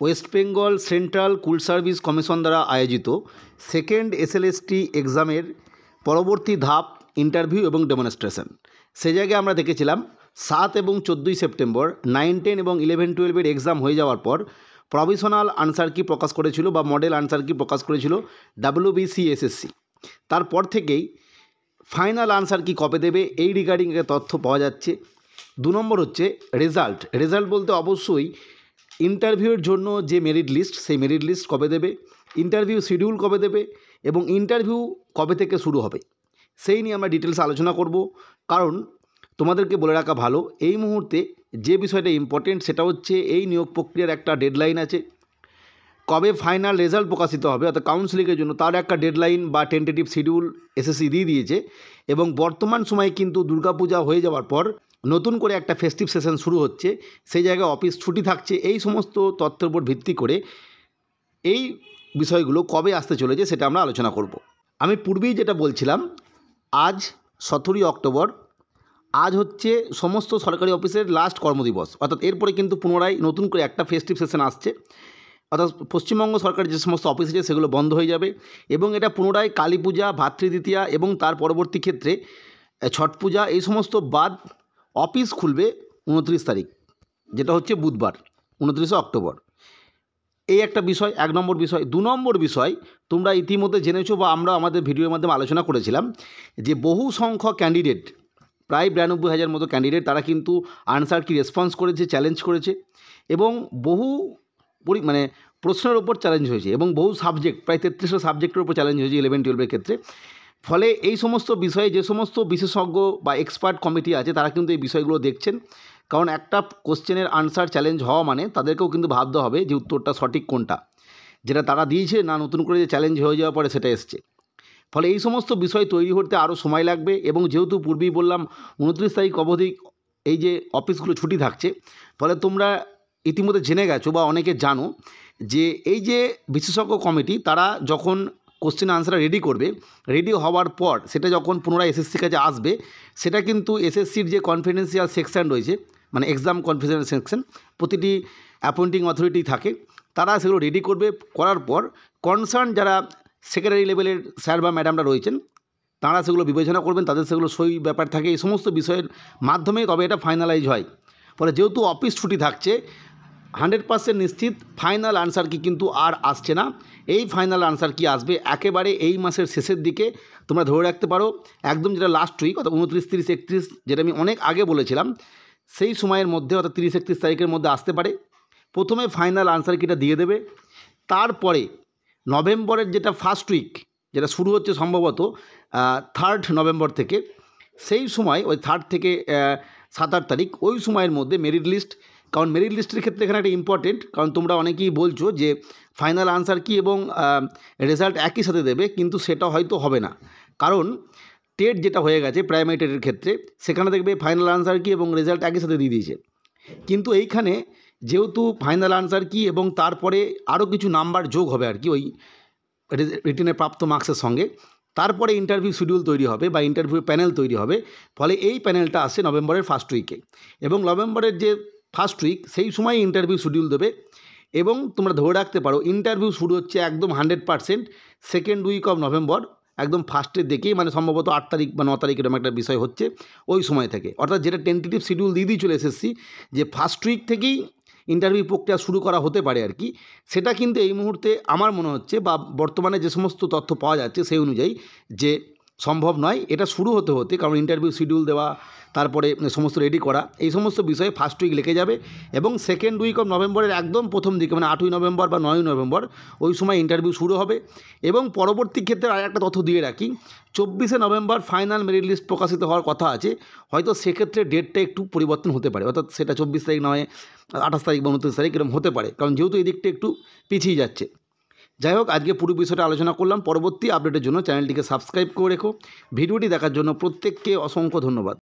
West Bengal central school service commission দ্বারা আয়োজিত second SLST এক্সামের পরবর্তী ধাপ ইন্টারভিউ এবং ডেমনস্ট্রেশন। সে জায়গায় আমরা দেখেছিলাম 7 এবং 14 সেপ্টেম্বর 9, 10 এবং 11, 12-এর এক্সাম হয়ে যাওয়ার পর প্রভিশনাল আনসার কি প্রকাশ করেছিল বা মডেল আনসার কি প্রকাশ করেছিল WBCSSC। তারপর থেকেই ফাইনাল আনসার কি কবে দেবে এই রিগার্ডিং তথ্য পাওয়া যাচ্ছে। 2 নম্বর হচ্ছে রেজাল্ট বলতে অবশ্যই ইন্টারভিউয়ের জন্য যে মেরিট লিস্ট, সেই মেরিট লিস্ট কবে দেবে, ইন্টারভিউ শিডিউল কবে দেবে এবং ইন্টারভিউ কবে থেকে শুরু হবে সেই নিয়ে আমরা ডিটেলস আলোচনা করব। কারণ তোমাদেরকে বলে রাখা ভালো, এই মুহূর্তে যে বিষয়টা ইম্পর্টেন্ট সেটা হচ্ছে এই নিয়োগ প্রক্রিয়ার একটা ডেডলাইন আছে। কবে ফাইনাল রেজাল্ট প্রকাশিত হবে অর্থাৎ কাউন্সিলিংয়ের জন্য তার একটা ডেডলাইন বা টেন্টেটিভ শিডিউল এসএসসি দিয়ে দিয়েছে। এবং বর্তমান সময়ে কিন্তু দুর্গাপূজা হয়ে যাওয়ার পর নতুন করে একটা ফেস্টিভ সেশন শুরু হচ্ছে, সেই জায়গায় অফিস ছুটি থাকছে। এই সমস্ত তথ্যের উপর ভিত্তি করে এই বিষয়গুলো কবে আসতে চলেছে সেটা আমরা আলোচনা করব। আমি পূর্বেই যেটা বলছিলাম, আজ 17 অক্টোবর, আজ হচ্ছে সমস্ত সরকারি অফিসের লাস্ট কর্মদিবস। অর্থাৎ এরপরে কিন্তু পুনরায় নতুন করে একটা ফেস্টিভ সেশন আসছে, অর্থাৎ পশ্চিমবঙ্গ সরকারের যে সমস্ত অফিস আছে সেগুলো বন্ধ হয়ে যাবে এবং এটা পুনরায় কালী পূজা, ভাতৃদ্বিতীয়া এবং তার পরবর্তী ক্ষেত্রে ছট পূজা এই সমস্ত বাদ অফিস খুলবে 29 তারিখ, যেটা হচ্ছে বুধবার 29 অক্টোবর। এই একটা বিষয়, 1 নম্বর বিষয়। 2 নম্বর বিষয়, তোমরা ইতিমধ্যে জেনেছো বা আমরা আমাদের ভিডিওর মাধ্যমে আলোচনা করেছিলাম যে বহু সংখ্যক ক্যান্ডিডেট, প্রায় 92,000 মতো ক্যান্ডিডেট, তারা কিন্তু আনসার কি রেসপন্স করেছে, চ্যালেঞ্জ করেছে এবং বহু প্রশ্নের ওপর চ্যালেঞ্জ হয়েছে এবং বহু সাবজেক্ট, প্রায় 33টা সাবজেক্টের উপর চ্যালেঞ্জ হয়েছে 11, 12-এর ক্ষেত্রে। ফলে এই সমস্ত বিষয়ে যে সমস্ত বিশেষজ্ঞ বা এক্সপার্ট কমিটি আছে তারা কিন্তু এই বিষয়গুলো দেখছেন। কারণ একটা কোশ্চেনের আনসার চ্যালেঞ্জ হওয়া মানে তাদেরকেও কিন্তু ভাবতে হবে যে উত্তরটা সঠিক কোনটা, যেটা তারা দিয়েছে না নতুন করে যে চ্যালেঞ্জ হয়ে যাওয়ার পরে সেটা এসছে। ফলে এই সমস্ত বিষয় তৈরি হতে আরও সময় লাগবে এবং যেহেতু পূর্বেই বললাম 29 তারিখ অবধি এই যে অফিসগুলো ছুটি থাকছে, ফলে তোমরা ইতিমধ্যে জেনে গেছো বা অনেকে জানো যে এই যে বিশেষজ্ঞ কমিটি তারা যখন কোশ্চেন আনসার রেডি করবে, রেডি হওয়ার পর সেটা যখন পুনরায় এসএসসির কাছে আসবে, সেটা কিন্তু এসএসসির যে কনফিডেন্সিয়াল সেকশন রয়েছে, মানে এক্সাম কনফিডেন্সিয়াল সেকশন, প্রতিটি অ্যাপয়েন্টিং অথরিটি থাকে, তারা সেগুলো রেডি করবে। করার পর কনসার্ন যারা সেক্রেটারি লেভেলের স্যার বা ম্যাডামরা রয়েছেন তারা সেগুলো বিবেচনা করবেন, তাদের সেগুলো সই ব্যাপার থাকে, এই সমস্ত বিষয়ের মাধ্যমে তবে এটা ফাইনালাইজ হয়। ফলে যেহেতু অফিস ছুটি থাকছে, 100% নিশ্চিত ফাইনাল আনসার কি কিন্তু আর আসছে না। এই ফাইনাল আনসার কি আসবে একেবারে এই মাসের শেষের দিকে, তোমরা ধরে রাখতে পারো একদম যেটা লাস্ট উইক, অর্থাৎ 29, 30, 31, যেটা আমি অনেক আগে বলেছিলাম, সেই সময়ের মধ্যে অর্থাৎ 30, 31 তারিখের মধ্যে আসতে পারে। প্রথমে ফাইনাল আনসার কিটা দিয়ে দেবে, তারপরে নভেম্বরের যেটা ফার্স্ট উইক, যেটা শুরু হচ্ছে সম্ভবত 3rd নভেম্বর থেকে, সেই সময় ওই 3rd থেকে 7-8 তারিখ ওই সময়ের মধ্যে মেরিট লিস্ট। কারণ মেরিট লিস্টের ক্ষেত্রে এখানে একটা ইম্পর্টেন্ট, কারণ তোমরা অনেকেই বলছো যে ফাইনাল আনসার কি এবং রেজাল্ট একই সাথে দেবে, কিন্তু সেটা হয়তো হবে না। কারণ টেট যেটা হয়ে গেছে প্রাইমারি টেটের ক্ষেত্রে, সেখানে দেখবে ফাইনাল আনসার কি এবং রেজাল্ট একই সাথে দিয়ে দিয়েছে। কিন্তু এইখানে যেহেতু ফাইনাল আনসার কি এবং তারপরে আরও কিছু নাম্বার যোগ হবে আর কি ওই রিটেনে প্রাপ্ত মার্কসের সঙ্গে, তারপরে ইন্টারভিউ শিডিউল তৈরি হবে বা ইন্টারভিউ প্যানেল তৈরি হবে। ফলে এই প্যানেলটা আসছে নভেম্বরের ফার্স্ট উইকে এবং নভেম্বরের যে ফার্স্ট উইক সেই সময় ইন্টারভিউ শিডিউল দেবে। এবং তোমরা ধরে রাখতে পারো ইন্টারভিউ শুরু হচ্ছে একদম 100% সেকেন্ড উইক অফ নভেম্বর, একদম ফার্স্টের দিকেই, মানে সম্ভবত 8 তারিখ বা 9 তারিখ এরকম একটা বিষয় হচ্ছে ওই সময় থেকে। অর্থাৎ যেটা টেন্টেটিভ শিডিউল দিয়ে চলে এসেছি যে ফার্স্ট উইক থেকেই ইন্টারভিউ প্রক্রিয়া শুরু করা হতে পারে আর কি, সেটা কিন্তু এই মুহূর্তে আমার মনে হচ্ছে বা বর্তমানে যে সমস্ত তথ্য পাওয়া যাচ্ছে সেই অনুযায়ী যে সম্ভব নয়। এটা শুরু হতে হতে, কারণ ইন্টারভিউ শিডিউল দেওয়া, তারপরে সমস্ত রেডি করা, এই সমস্ত বিষয়ে ফার্স্ট উইক লেগে যাবে এবং সেকেন্ড উইক অফ নভেম্বরের একদম প্রথম দিকে, মানে 8ই নভেম্বর বা 9ই নভেম্বর ওই সময় ইন্টারভিউ শুরু হবে। এবং পরবর্তী ক্ষেত্রে আর একটা তথ্য দিয়ে রাখি, 24শে নভেম্বর ফাইনাল মেরিট লিস্ট প্রকাশিত হওয়ার কথা আছে। হয়তো সেক্ষেত্রে ডেটটা একটু পরিবর্তন হতে পারে, অর্থাৎ সেটা 24 তারিখ নয় 28 তারিখ বা 29 তারিখ এরকম হতে পারে, কারণ যেহেতু এই দিকটা একটু পিছিয়ে যাচ্ছে। যাই হোক, আজকে পুরো বিষয়টা আলোচনা করলাম। পরবর্তী আপডেটের জন্য চ্যানেলটিকে সাবস্ক্রাইব করে রেখো। ভিডিওটি দেখার জন্য প্রত্যেককে অসংখ্য ধন্যবাদ।